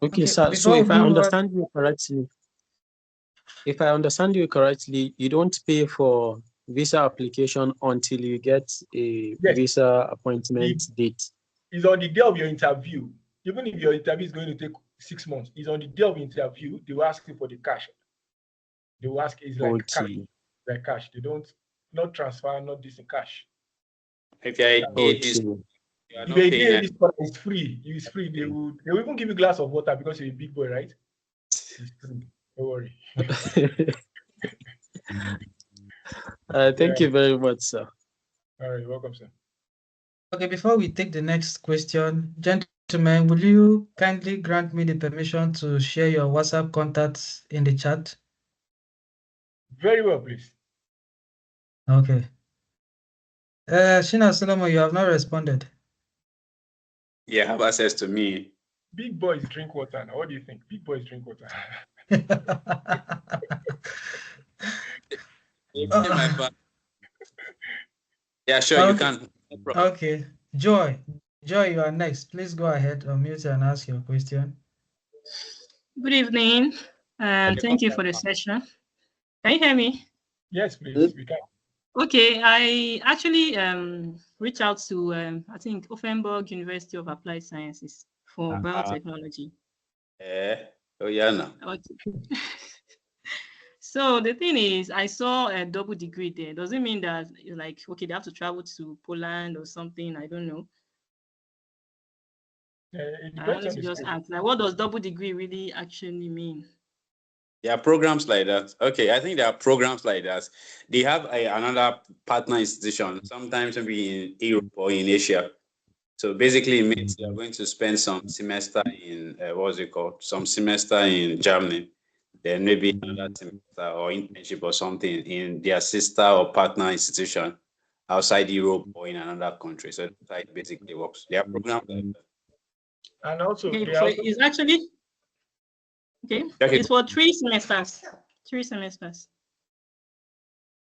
Okay, Okay, sir. So before if we I move on, understand you correctly, you don't pay for visa application until you get a Yes, visa appointment date. it's on the day of your interview. Even if your interview is going to take 6 months, it's on the day of interview. They will ask you for the cash. They will ask, it's like cash, Okay. like cash. They don't not transfer, not this in cash. If you're a DAD, Okay. you are If not you're a paying DAD scholar, it's free. It's free. They will even give you a glass of water because you're a big boy, right? It's free. Don't worry. Thank Yeah. you very much, sir. All right. Welcome, sir. okay, before we take the next question, gentlemen, will you kindly grant me the permission to share your WhatsApp contacts in the chat? Very well, please. Okay. Shina Solomon, you have not responded. you have access to me. Big boys drink water. Now, what do you think? Big boys drink water. Yeah, sure, you Okay. can. No problem. Okay. Joy, you are next. Please go ahead, unmute and ask your question. Good evening, and thank you for the session. Can you hear me? Yes, please. We can. Okay, I actually reached out to I think Offenburg University of Applied Sciences for biotechnology. Oh yeah, no. Okay. So the thing is, I saw a double degree there. Does it mean that it's like, okay, they have to travel to Poland or something? I don't know. It I depends wanted on to the just school. ask, like, what does double degree really actually mean? There are programs like that. Okay, I think there are programs like that. They have another partner institution, sometimes maybe in Europe or in Asia. So basically, it means you're going to spend some semester in what's it called? Some semester in Germany, then maybe another semester or internship or something in their sister or partner institution outside Europe or in another country. So that's how it basically works. There are programs like that. And also, Okay, they so also it's actually okay. It's for 3 semesters. 3 semesters.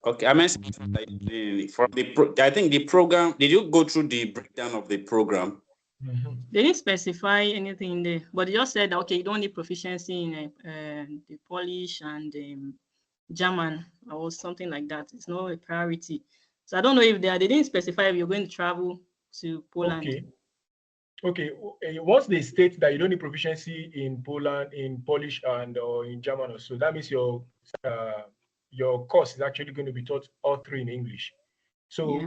Okay, I meant from I think the program. Did you go through the breakdown of the program? They didn't specify anything there, but they just said that, okay, you don't need proficiency in the Polish and German or something like that. It's not a priority. So I don't know if they didn't specify if you're going to travel to Poland. Okay. Once they state that you don't need proficiency in Poland, in Polish, and or in German, or so, that means your course is actually going to be taught all three in English. So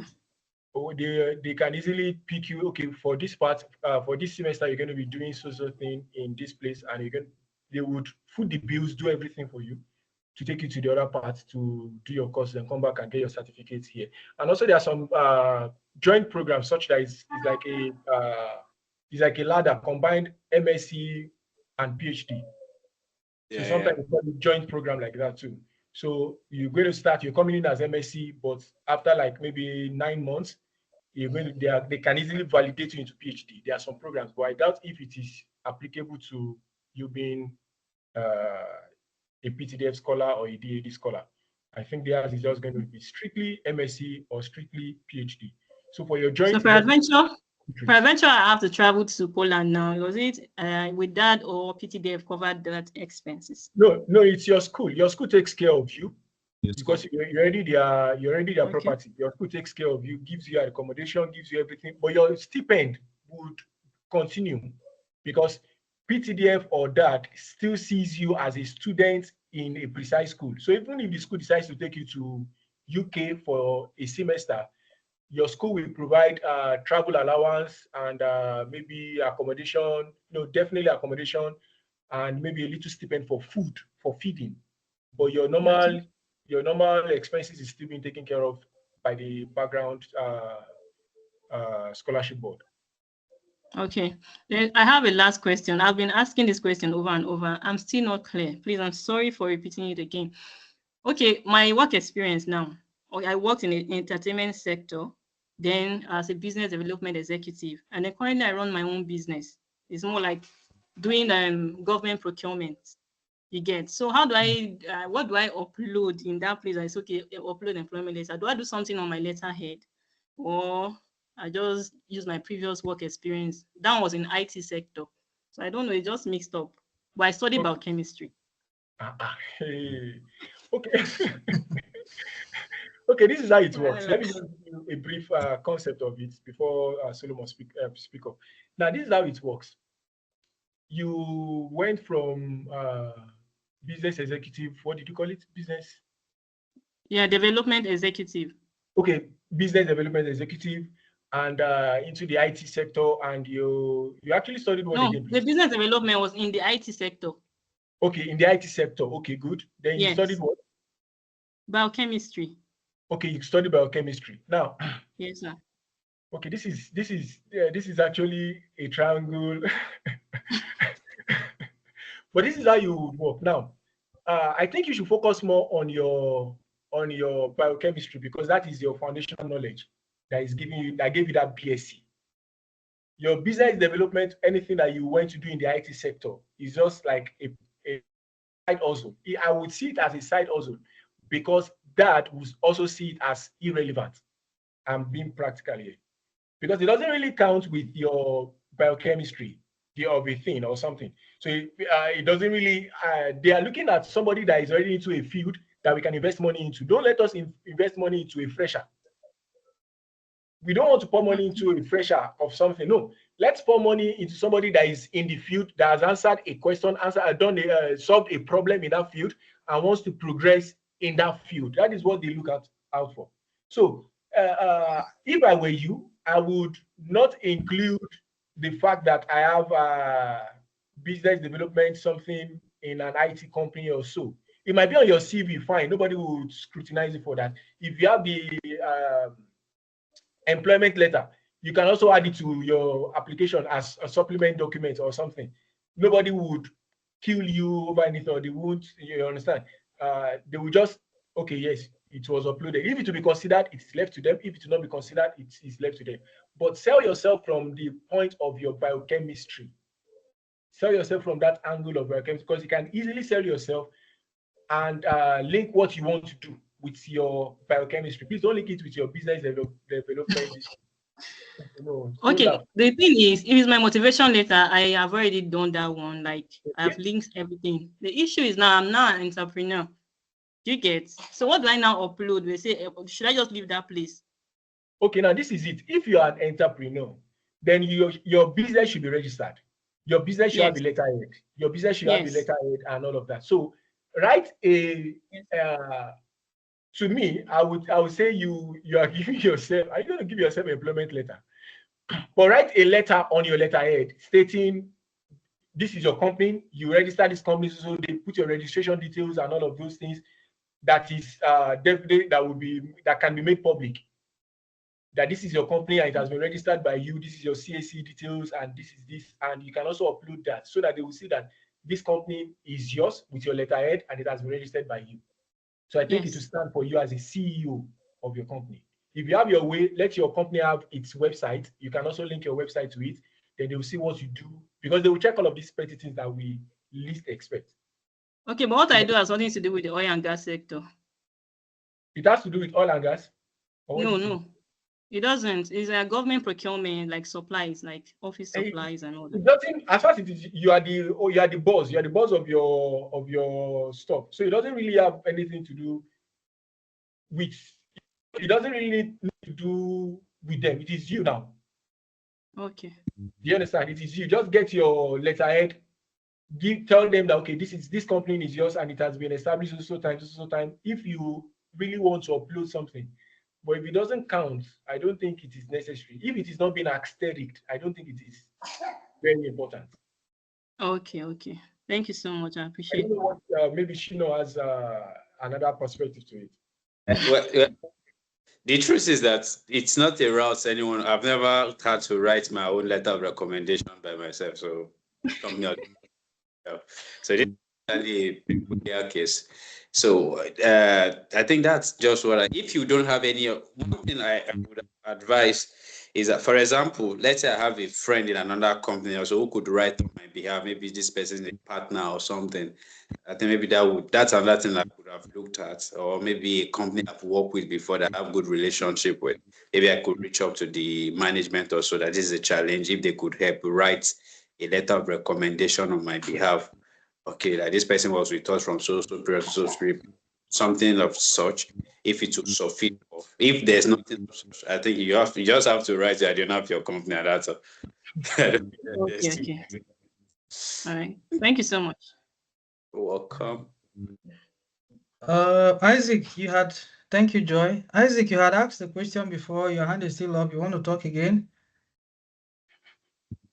they can easily pick you. Okay, for this part, for this semester, you're going to be doing so thing in this place, and they would foot the bills, do everything for you to take you to the other part to do your course and come back and get your certificates here. And also there are some joint programs such that it's like a ladder combined MSc and PhD. So sometimes it's a joint program like that too. So you're going to start, you're coming in as MSc, but after like maybe 9 months, they can easily validate you into PhD. There are some programs, but I doubt if it is applicable to you being a PTDF scholar or a DAD scholar. I think theirs is just going to be strictly MSc or strictly PhD. So for your joint, so for adventure, I have to travel to Poland now. Was it with that or PTDF covered that expenses? No, it's your school. Your school takes care of you because you're already their property. Your school takes care of you, gives you accommodation, gives you everything, but your stipend would continue because PTDF or that still sees you as a student in a precise school. So even if the school decides to take you to UK for a semester, your school will provide travel allowance and maybe accommodation, definitely accommodation, and maybe a little stipend for food, for feeding. But your normal expenses is still being taken care of by the background scholarship board. Okay, then I have a last question. I've been asking this question over and over. I'm still not clear. Please, I'm sorry for repeating it again. Okay, my work experience now. I worked in the entertainment sector, then as a business development executive, and then currently I run my own business. It's more like doing government procurement. You get. So how do I, what do I upload in that place? It's okay, upload employment letter. Do I do something on my letterhead, or I just use my previous work experience? That was in IT sector. So I don't know, it just mixed up. but I studied biochemistry. Hey. Okay. Okay, this is how it works. Let me just give you a brief concept of it before Solomon speak up. Now, this is how it works. You went from business executive. What did you call it? Business. Yeah, development executive. Okay, business development executive, and into the IT sector, and you actually studied what again? The business development was in the IT sector. Okay, in the IT sector. Okay, good. Then you studied what? Biochemistry. Okay, you studied biochemistry. Now. Yes, sir. Okay, this is actually a triangle. But this is how you would work. Now, I think you should focus more on your biochemistry, because that is your foundational knowledge that gave you that BSc. Your business development, anything that you want to do in the IT sector, is just like a side hustle. I would see it as a side hustle, because that would also see it as irrelevant. I'm being practical here, because it doesn't really count with your biochemistry of a thing or something. So it doesn't really, they are looking at somebody that is already into a field that we can invest money into. Don't let us invest money into a fresher. We don't want to pour money into a fresher of something. No, let's pour money into somebody that is in the field, that has answered a question, solved a problem in that field, and wants to progress in that field. That is what they look out for. So if I were you, I would not include the fact that I have business development, something in an IT company or so. It might be on your CV, fine. Nobody would scrutinize it for that. If you have the employment letter, you can also add it to your application as a supplement document or something. Nobody would kill you over anything, or they won't, you understand? They will just, okay, yes, it was uploaded. If it will be considered, it's left to them. If it will not be considered, it is left to them. But sell yourself from the point of your biochemistry. Sell yourself from that angle of biochemistry, because you can easily sell yourself and link what you want to do with your biochemistry. Please don't link it with your business development. Okay, the thing is, if it's my motivation letter, I have already done that one. Like, I've linked everything. The issue is now I'm not an entrepreneur. Do you get? So what do I now upload? We say, should I just leave that place? Okay, now this is it. If you are an entrepreneur, then your business should be registered. Your business should have a letterhead. Your business should have a letterhead and all of that. So write a to me, I would say you are giving yourself, are you going to give yourself an employment letter? But write a letter on your letterhead stating this is your company, you register this company, so they put your registration details and all of those things. That is definitely that can be made public. That this is your company and it has been registered by you. This is your CAC details and this is this, and you can also upload that so that they will see that this company is yours with your letterhead and it has been registered by you. So I think it will stand for you as a CEO of your company. If you have your way, let your company have its website. You can also link your website to it. Then they will see what you do, because they will check all of these petty things that we least expect. Okay, but what I do has nothing to do with the oil and gas sector. It has to do with oil and gas? No, it doesn't. It's a government procurement, like supplies, like office supplies and all that. It doesn't, as far as it is, you are the boss. You are the boss of your stuff. So it doesn't really have anything to do with. It doesn't really need to do with them. It is you now. Okay. Do you understand? It is you. Just get your letterhead. Tell them that okay, this company is yours and it has been established so time. If you really want to upload something, but if it doesn't count, I don't think it is necessary. If it is not being asterisked, I don't think it is very important. Okay. Thank you so much. I appreciate it. I don't know what, maybe Shino has another perspective to it. Well, the truth is that it's not a route anyone. I've never had to write my own letter of recommendation by myself. So, so this is a peculiar case. So I think that's just what if you don't have any, one thing I would advise is that, for example, let's say I have a friend in another company also who could write on my behalf. Maybe this person is a partner or something. I think maybe that's another thing I could have looked at, or maybe a company I've worked with before that I have good relationship with. Maybe I could reach out to the management also that this is a challenge. If they could help write a letter of recommendation on my behalf okay, like this person was with us from so period to so period, something of such. If it will suffice, if there's nothing of such, I think you just have to write the idea of your company, and that's all. Okay. All right. Thank you so much. Welcome. Isaac, thank you, Joy. Isaac, you had asked the question before. Your hand is still up. You want to talk again?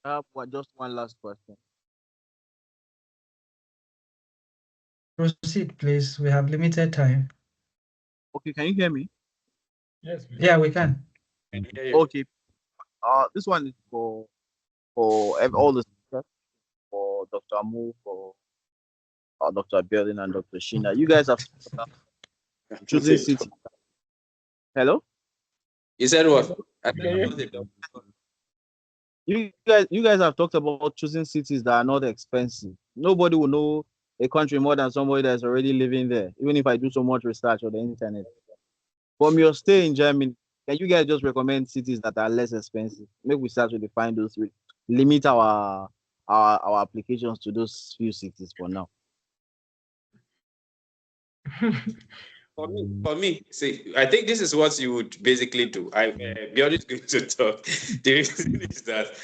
Just one last question. Proceed, please. We have limited time. Okay, can you hear me? Yes, please. Yeah, we can. Okay. This one is for all the speakers, for Dr. Amu, for Dr. Berlin and Dr. Sheena. You guys have choosing city. Hello? You said what? You guys have talked about choosing cities that are not expensive. Nobody will know a country more than somebody that's already living there, even if I do so much research on the internet. From your stay in Germany, can you guys just recommend cities that are less expensive? Maybe we start to define those, limit our applications to those few cities for now. For me, see, I think this is what you would basically do. Beyond is going to talk. The reason is that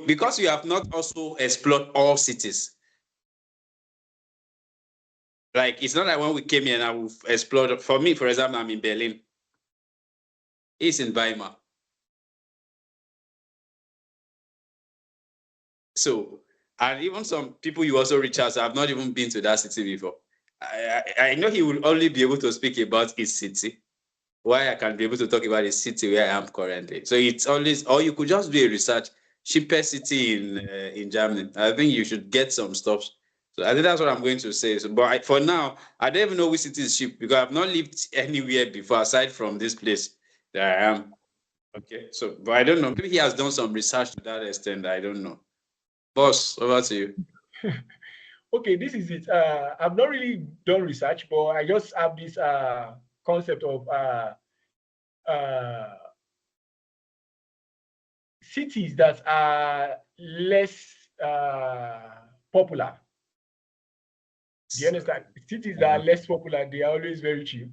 because you have not also explored all cities. Like, it's not like when we came here and I have explored. For me, for example, I'm in Berlin. It's in Weimar. So, and even some people you also reach out, I've not even been to that city before. I know he will only be able to speak about his city. Why I can be able to talk about the city where I am currently. So it's always, or you could just do a research, cheapest city in Germany. I think you should get some stuff. So I think that's what I'm going to say. So, but for now, I don't even know which city is cheap because I've not lived anywhere before aside from this place that I am. Okay, so but I don't know. Maybe he has done some research to that extent. I don't know. Boss, over to you. Okay, this is it. I've not really done research, but I just have this concept of cities that are less popular. Do you understand? Cities that are less popular, they are always very cheap.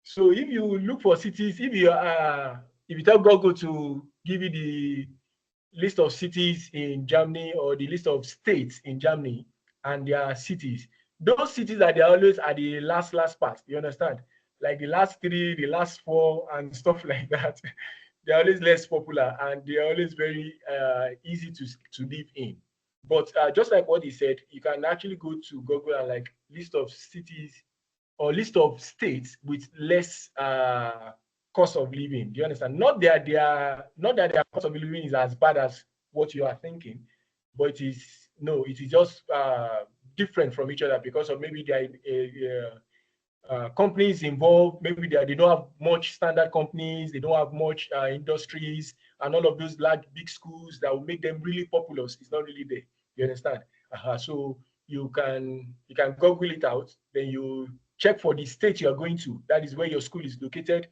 So if you look for cities, if you tell Google to give you the list of cities in Germany or the list of states in Germany and their cities, those cities are always at the last part. You understand? Like the last 3, the last 4, and stuff like that. They're always less popular and they're always very easy to live in. But just like what he said, you can actually go to Google and like list of cities or list of states with less cost of living. Do you understand? Not that their cost of living is as bad as what you are thinking, but it is just different from each other because of maybe there are companies involved. Maybe they don't have much standard companies, they don't have much industries, and all of those large big schools that will make them really populous. It's not really there. You understand? So you can Google it out, then you check for the state you are going to. That is where your school is located.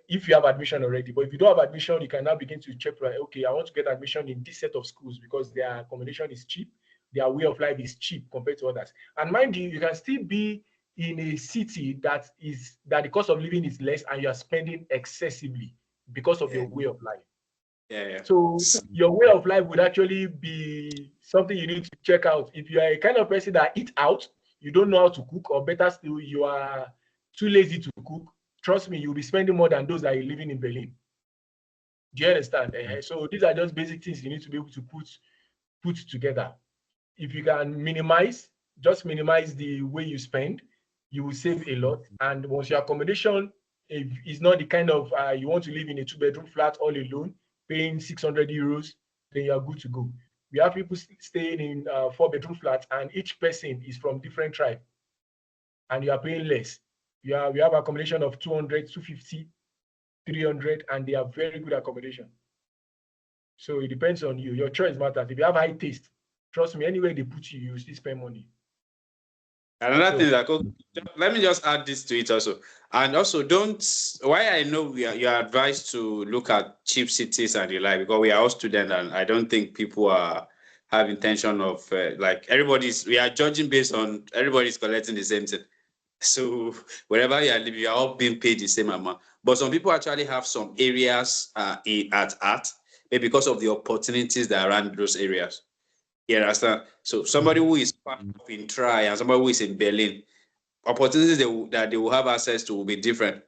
If you have admission already, but if you don't have admission, you can now begin to check. Like, okay, I want to get admission in this set of schools because their accommodation is cheap, their way of life is cheap compared to others. And mind you, you can still be in a city that the cost of living is less, and you are spending excessively because of your way of life. Yeah. So your way of life would actually be something you need to check out. If you are a kind of person that eat out, you don't know how to cook, or better still, you are too lazy to cook, trust me, you'll be spending more than those that are living in Berlin. Do you understand? So these are just basic things you need to be able to put together. If you can just minimize the way you spend, you will save a lot. And once your accommodation is not the kind of you want to live in a 2-bedroom flat all alone, paying 600 euros, then you are good to go. We have people staying in 4-bedroom flats, and each person is from different tribe, and you are paying less. We have accommodation of 200, 250, 300, and they are very good accommodation. So it depends on you. Your choice matters. If you have high taste, trust me, anywhere they put you, you still spend money. Another thing that let me just add this to it also. And also why I know you're advised to look at cheap cities and the like, because we are all students and I don't think people are have intention of like we are judging based on everybody's collecting the same thing. So wherever you are living, you are all being paid the same amount. But some people actually have some areas at art, maybe because of the opportunities that are around those areas. You understand? So somebody who is far off in Tri and somebody who is in Berlin, opportunities that they will have access to will be different.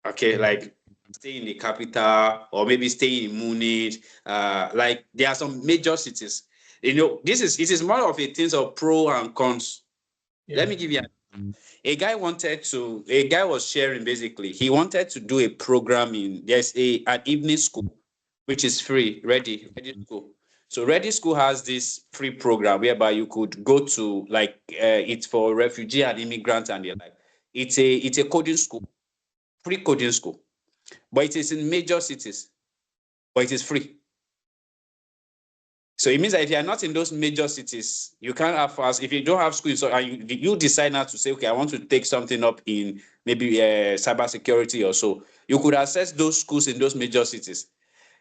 Okay, like stay in the capital or maybe stay in Munich. Like there are some major cities. You know, it is more of a thing of pro and cons. Yeah. Let me give you a guy was sharing basically. He wanted to do a program there's an evening school, which is free, Ready School. So Ready School has this free program whereby you could go to like it's for refugee and immigrants and the like. It's a coding school, free coding school, but it is in major cities, but it is free. So it means that if you are not in those major cities, you can't have fast. If you don't have school, so you decide now to say, okay, I want to take something up in maybe cybersecurity or so, you could access those schools in those major cities.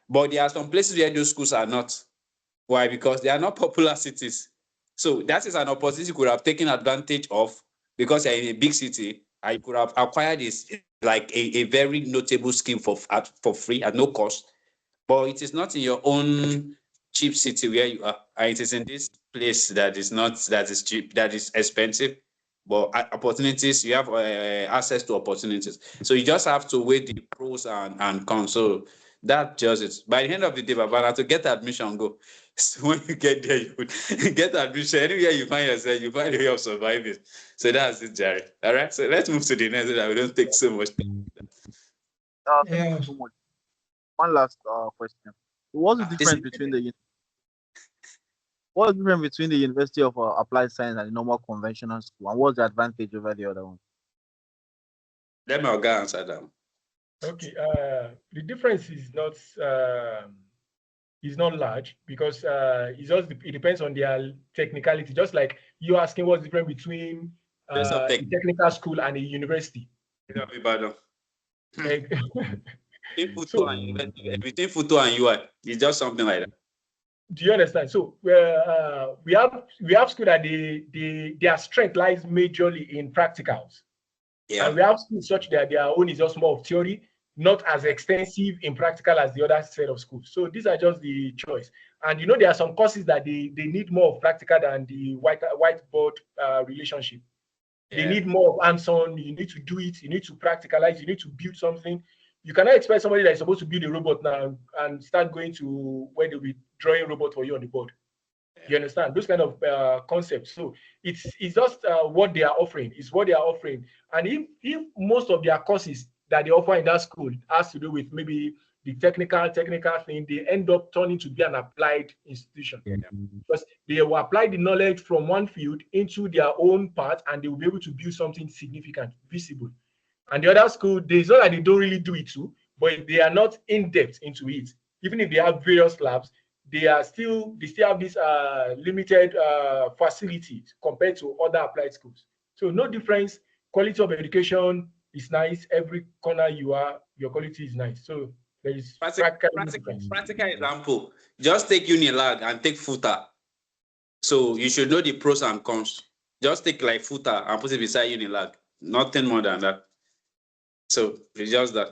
But there are some places where those schools are not. Why? Because they are not popular cities. So that is an opportunity you could have taken advantage of because you're in a big city. I could have acquired this like a very notable scheme for free at no cost. But it is not in your own cheap city where you are. It is in this place that is cheap, that is expensive. But opportunities, you have access to opportunities. So you just have to weigh the pros and cons. So that just it. By the end of the day, Baba, to get admission, go. So when you get there, you get admission. Anywhere you find yourself, you find a way of surviving. So that's it, Jerry. All right. So let's move to the next so that we don't take so much time. Thank Yeah. you so much. One last question. What's the difference between the University of Applied Science and the normal conventional school, and what's the advantage over the other one? Let my guy answer that. Okay. The difference is not large because it depends on their technicality. Just like you asking what's the difference between a technical school and a university. Between Futo and UI, it's just something like that. Do you understand? So we have school that their strength lies majorly in practicals. Yeah. And we have schools such that their own is just more of theory, not as extensive in practical as the other set of schools. So these are just the choice. And you know, there are some courses that they need more of practical than the whiteboard relationship. They need more of hands-on. You need to do it. You need to practicalize. You need to build something. You cannot expect somebody that is supposed to build a robot now and start going to where they'll be drawing robot for you on the board. You understand those kind of concepts? So it's just what they are offering. It's what they are offering. And if most of their courses that they offer in that school has to do with maybe the technical thing, they end up turning to be an applied institution. Because they will apply the knowledge from one field into their own part, and they will be able to build something significant, visible. And the other school, it's not that they don't really do it too, but they are not in depth into it. Even if they have various labs, they still have this limited facilities compared to other applied schools. So no difference. Quality of education is nice. Every corner you are, your quality is nice. So there is practical example. Just take Unilag and take Futa. So you should know the pros and cons. Just take like Futa and put it beside Unilag. Nothing more than that. So it's just that.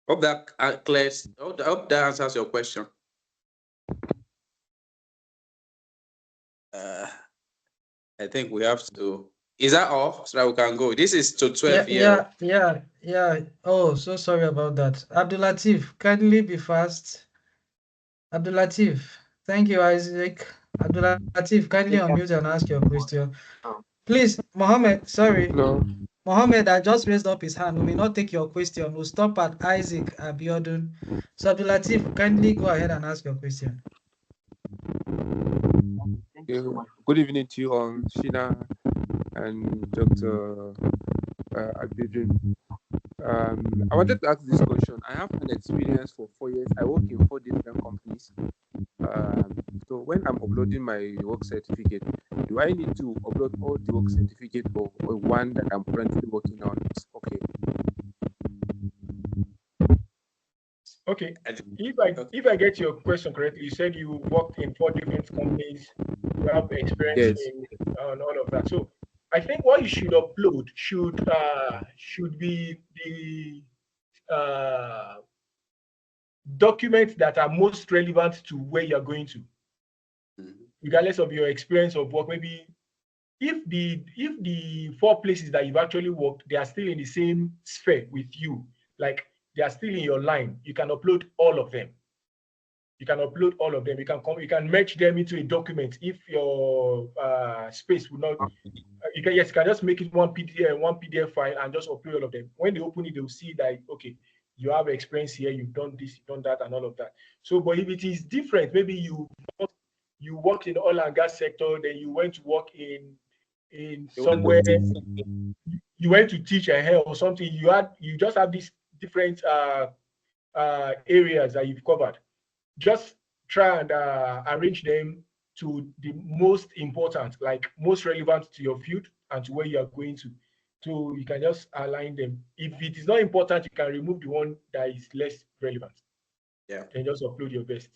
Hope that clears. Hope that answers your question. I think we have to. Is that all? So that we can go. This is to 12 Yeah. Oh, so sorry about that. Abdul Latif, kindly be fast. Abdul Latif, thank you, Isaac. Abdul Latif, kindly unmute and ask your question. Please, Mohammed, sorry. Hello. Mohammed, I just raised up his hand. We may not take your question. We'll stop at Isaac Abiodun. So Abdul Latif, kindly go ahead and ask your question. Good evening to you all, Sheena and Dr. Abiodun. I wanted to ask this question. I have an experience for 4 years. I work in 4 different companies. So when I'm uploading my work certificate, do I need to upload all the work certificate or one that I'm currently working on? It's okay. Okay. If I get your question correctly, you said you worked in 4 different companies. You have experience Yes. in all of that. So I think what you should upload should be the documents that are most relevant to where you're going to, regardless of your experience of work. Maybe if the 4 places that you've actually worked, they are still in the same sphere with you, like they are still in your line, you can upload all of them. You can upload all of them. You can merge them into a document. If your space will not, you can just make it one PDF file and just upload all of them. When they open it, they will see that okay, you have experience here, you've done this, you've done that, and all of that. So, but if it is different, maybe you worked in the oil and gas sector, then you went to work in somewhere, you went to teach a hair or something. You just have these different areas that you've covered. Just try and arrange them to the most important, like most relevant to your field and to where you are going to. So you can just align them. If it is not important, you can remove the one that is less relevant. Yeah. And just upload your best.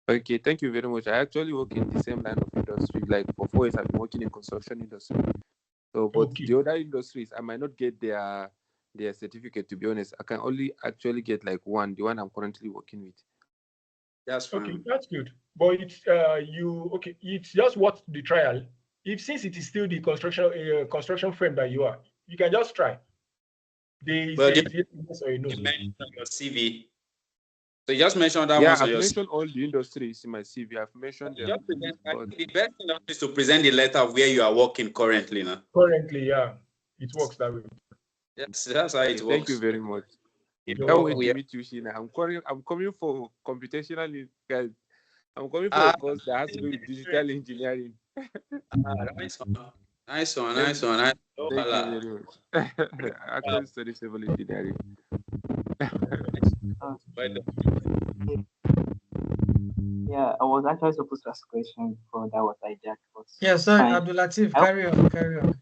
Okay, thank you very much. I actually work in the same line of industry. Like for 4 years, I've been working in construction industry. So, but Okay. the other industries, I might not get their certificate. To be honest, I can only actually get like the one I'm currently working with. That's fine. Okay, that's good. But it's it's just worth the trial. Since it is still the construction firm that you are, you can just try. They Well, say you yes or no. mentioned on your CV. So you just mentioned that Yeah, once on I've your CV. mentioned all the industries in my CV. I've mentioned them. I think the best thing is to present the letter of where you are working currently now. Currently, yeah, it works that way. Yes, that's how it Okay, works. thank you very much. If You're Can't welcome. wait to meet you, Sheena. I'm coming for computational. Guys, I'm coming for Ah, a course that has to do with digital engineering. nice one. Nice one. Thank, Nice one. No thank you wahala. very much. I actually study civil engineering. Uh, Well done. yeah, I was actually supposed to ask a question before that was hijacked, but Yeah, sorry, fine. Abdul Latif, I- carry on, carry on.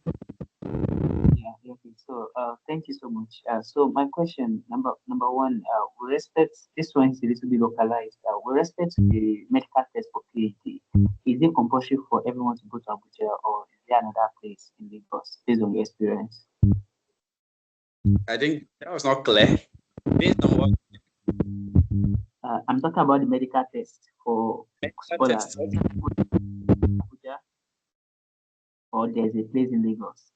Yeah, okay. So, thank you so much. So my question, number one, with respect, this one is a little bit localized. With respect to the medical test for PhD, is it compulsory for everyone to go to Abuja, or is there another place in Lagos based on your experience? I think that was not clear. Based on what I'm talking about the medical test for scholars. test. Is it Abuja, or there's a place in Lagos?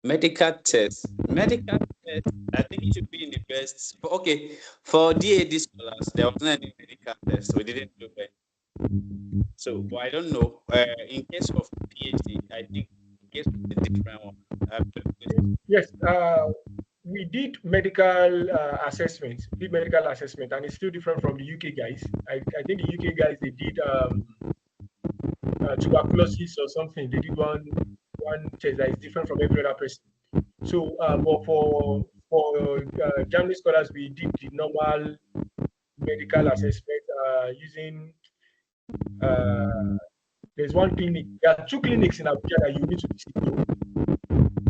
Medical test. Medical test. I think it should be in the best. Okay, for DAD scholars, there was not any medical test. We didn't do it. So, but I don't know. In case of PhD, I think in case of a different one. Yes, we did medical assessment, and it's still different from the UK guys. I think the UK guys, they did tuberculosis or something. They did one test that is different from every other person. So, but for Germany scholars, we did the normal medical assessment using. There's one clinic. There are 2 clinics in Abuja that you need to visit.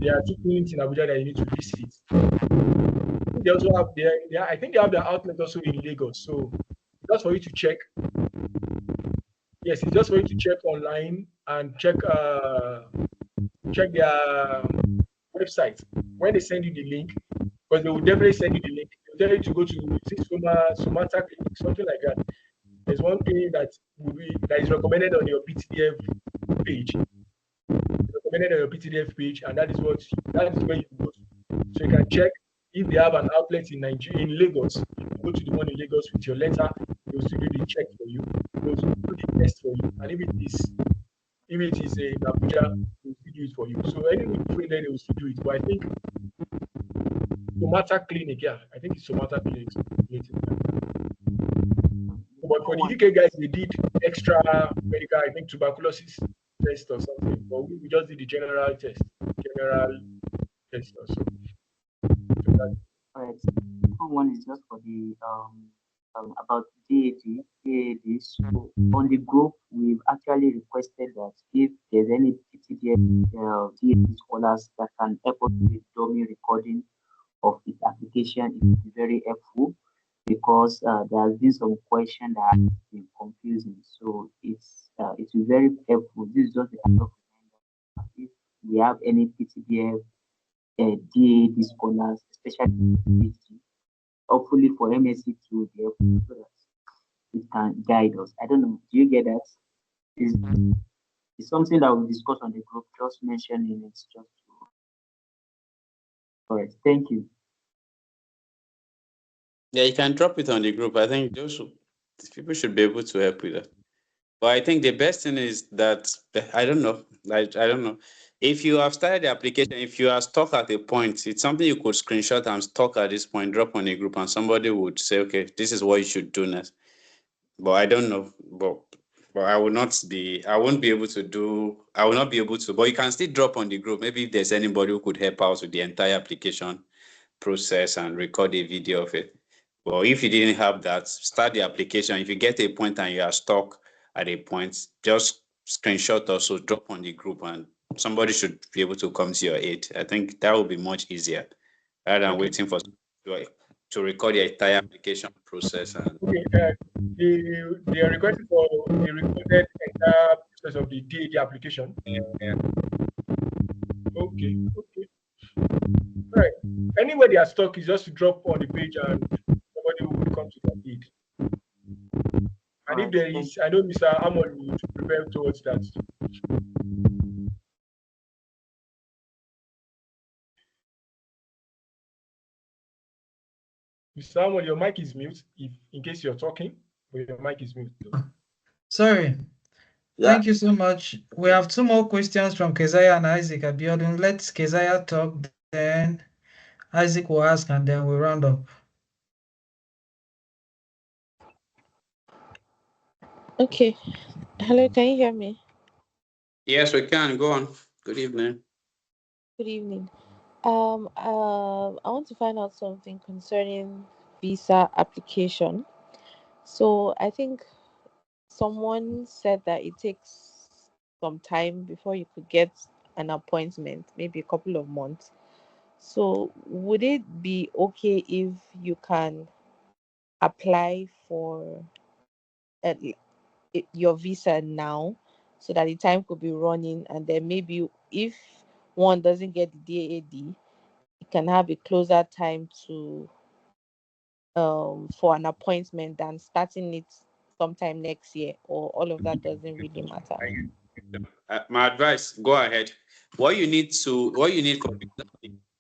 There are 2 clinics in Abuja that you need to visit. They also have I think they have their outlet also in Lagos. So just for you to check. Yes, it's just for you to check online and check their website. When they send you the link, because they will definitely send you the link. They'll tell you to go to Somata clinic, something like that. There's one clinic that is recommended on your PTDF page. Recommended on your PTDF page, and that is where you go to. So you can check if they have an outlet in Nigeria, in Lagos. You go to the one in Lagos with your letter. They will still do the check for you. They will still do the test for you. And if it is in Abuja, they will still do it for you. So anything between there, they will still do it. But I think Somata Clinic, yeah, I think it's Somata Clinic. But for the UK guys, they did extra medical, I think tuberculosis test or something. But we just did the general test or so. Right. Second one is just for the about DAD. So on the group, we've actually requested that if there's any PTDF DAD scholars that can help us with dummy recording of its application. application, it will be very helpful because there has been some question that has been confusing. So it will be very helpful. This is just a kind of reminder. If we have any PTDF, DAD scholars, especially PhD, hopefully for MSc to be helpful so that it can guide us. I don't know. Do you get that? It's something that we discuss on the group. Just mentioning it just to. All right. Thank you. Yeah, you can drop it on the group. I think these people should be able to help with that. But I think the best thing is that I don't know. I don't know. If you have started the application, if you are stuck at a point, it's something you could screenshot and stuck at this point, drop on a group, and somebody would say, okay, this is what you should do next. But I don't know. But I will not be, I won't be able to do, I will not be able to, but you can still drop on the group. Maybe if there's anybody who could help out with the entire application process and record a video of it. But if you didn't have that, start the application. If you get a point and you are stuck at a point, just screenshot or so, drop on the group, and somebody should be able to come to your aid. I think that will be much easier rather than waiting for to record the entire application process. And they are requesting for a recorded entire process of the DAD application. Okay. All right. Anywhere they are stuck is just to drop on the page and somebody will come to their aid. And if there is, I know Mr. Amon will prepare towards that. Mr. Amon, your mic is mute. If in case you're talking, but your mic is mute. Sorry. Yeah. Thank you so much. We have two more questions from Keziah and Isaac Abiodun. Let Keziah talk, then Isaac will ask, and then we'll round up. Okay. Hello, can you hear me? yes, we can go on. Good evening. Good evening. I want to find out something concerning visa application. So I think someone said that it takes some time before you could get an appointment, maybe a couple of months. So would it be okay if you can apply for your visa now so that the time could be running, and then maybe if one doesn't get the DAD, it can have a closer time to for an appointment than starting it sometime next year, or all of that doesn't really matter? My advice: go ahead. What you need for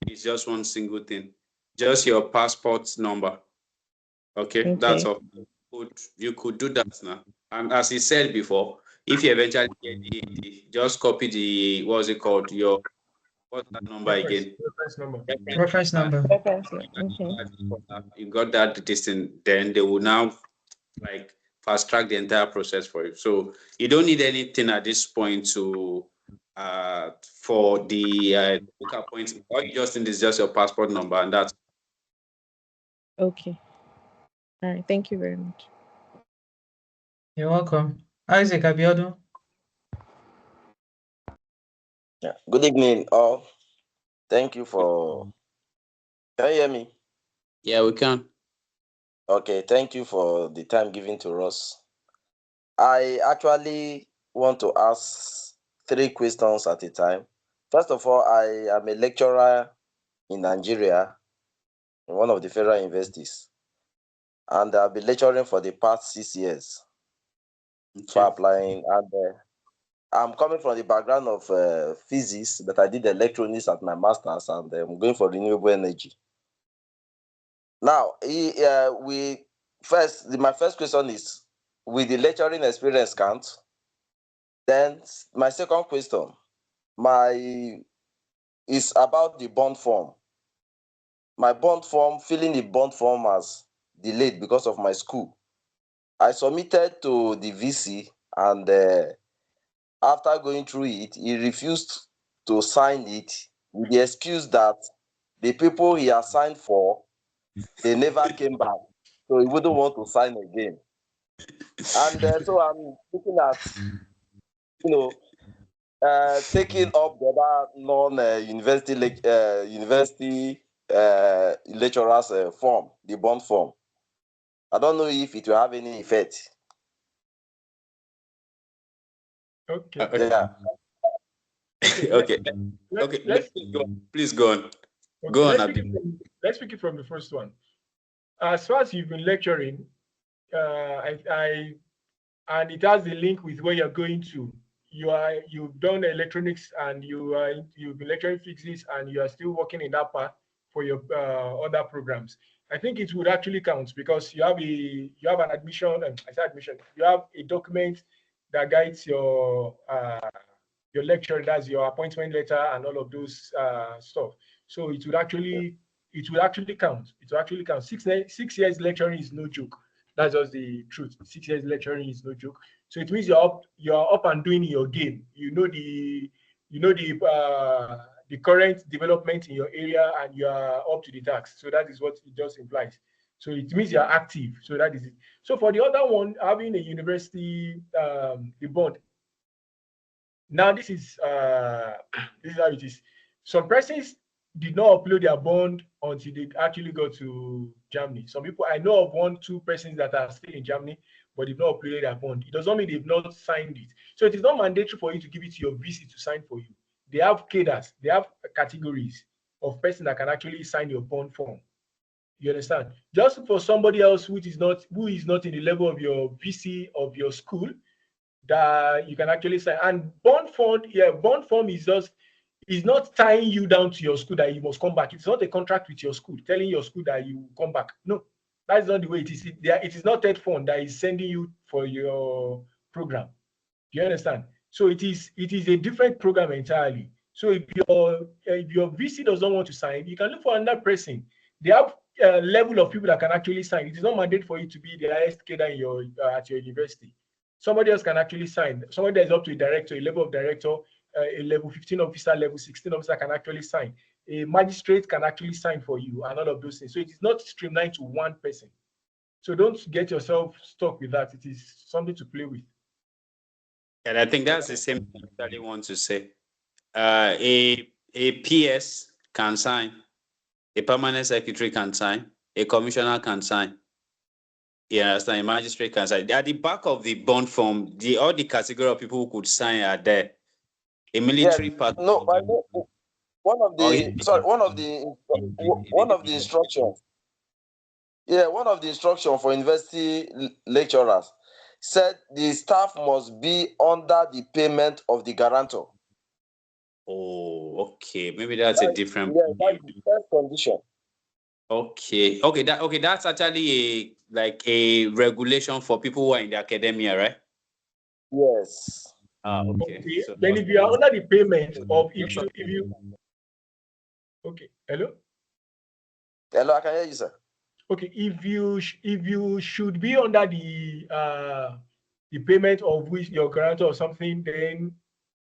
is just one single thing, just your passport number. Okay, that's all. You could do that now. And as he said before, if you eventually get the just copy the what's it called? What's that number again? Reference number. Reference number. You got that distance, then they will now like fast track the entire process for you. So you don't need anything at this point to for the book appointment. All you just need is just your passport number, and that's okay. All right, thank you very much. You're welcome. Isaac Abiodun. Yeah. Good evening, all. Thank you for. Can you hear me? Yeah, we can. Okay, thank you for the time given to us. I actually want to ask 3 questions at a time. First of all, I am a lecturer in Nigeria, in one of the federal universities, and I've been lecturing for the past 6 years for applying. And I'm coming from the background of physics, but I did electronics at my master's, and I'm going for renewable energy. Now, my first question is, will the lecturing experience count? Then my second question, is about the bond form. My bond form, filling the bond form has delayed because of my school. I submitted to the VC, and after going through it, he refused to sign it with the excuse that the people he assigned for, they never came back, so he wouldn't want to sign again. And so I'm looking at, taking up the other non-university university lecturer's form, the bond form. I don't know if it will have any effect. Okay. Yeah. Okay. Let's Please go on. okay, Go on, let's pick it from the first one. As far as you've been lecturing, and it has a link with where you're going to. You've done electronics and you've been lecturing physics and you are still working in that path for your other programs. I think it would actually count because you have an admission. I said admission. You have a document that guides your lecture. That's your appointment letter and all of those stuff. So it would actually count. It will actually count. 6 years lecturing is no joke. That's just the truth. 6 years lecturing is no joke. So it means you're up and doing your game. You know the current development in your area and you are up to the task. So that is what it just implies. So it means you're active. So that is it. So for the other one, having a university the bond. Now this is how it is. Some persons did not upload their bond until they actually go to Germany. Some people, I know of 1-2 persons that are still in Germany, but they've not uploaded their bond. It does not mean they've not signed it. So it is not mandatory for you to give it to your VC to sign for you. They have cadres, they have categories of persons that can actually sign your bond form. You understand? Just for somebody else who is not in the level of your VC of your school, that you can actually sign. And bond form is not tying you down to your school that you must come back. It's not a contract with your school telling your school that you come back. No, that's not the way it is. It is not that fund that is sending you for your program. Do you understand? So it is a different program entirely. So if your VC does not want to sign, you can look for another person. They have a level of people that can actually sign. It is not mandate for you to be the highest cadre in your at your university. Somebody else can actually sign. Somebody that is up to a director, a level of director, a level 15 officer, level 16 officer can actually sign. A magistrate can actually sign for you and all of those things. So it is not streamlined to one person. So don't get yourself stuck with that. It is something to play with. And I think that's the same thing that they want to say. A PS can sign, a permanent secretary can sign, a commissioner can sign. You understand? A magistrate can sign. At the back of the bond form, all the category of people who could sign are there. A military part. No, one of the instructions. Yeah, one of the instructions for university lecturers said the staff must be under the payment of the guarantor. Oh, okay. Maybe that's a different. Yeah, that's the first condition. Okay. That's actually a regulation for people who are in the academia, right? Yes. Okay. So, then if you are under the payment of if you okay, hello, I can hear you, sir. Okay, if you should be under the payment of which your guarantor or something, then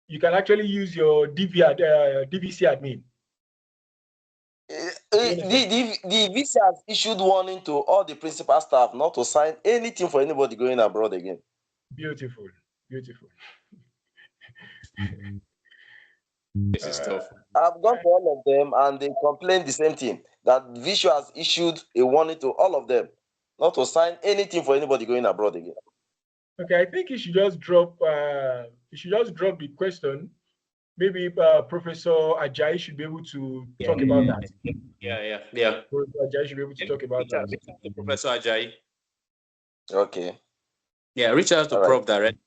you can actually use your DVC admin. The VC has issued warning to all the principal staff not to sign anything for anybody going abroad again. Beautiful. This is tough. I've gone to all of them and they complain the same thing, that Visio has issued a warning to all of them not to sign anything for anybody going abroad again. Okay, I think you should just drop the question. Maybe Professor Ajayi should be able to talk about that. Yeah. Professor Ajayi should be able to talk about that. Professor Ajayi. Okay. Yeah, reach out to Prof direct.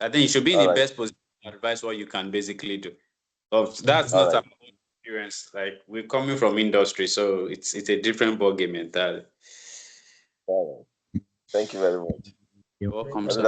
I think you should be in the best position to advise what you can basically do. That's not our experience. Like, we're coming from industry, so it's a different ballgame entirely. All right. Thank you very much. You're welcome, sir.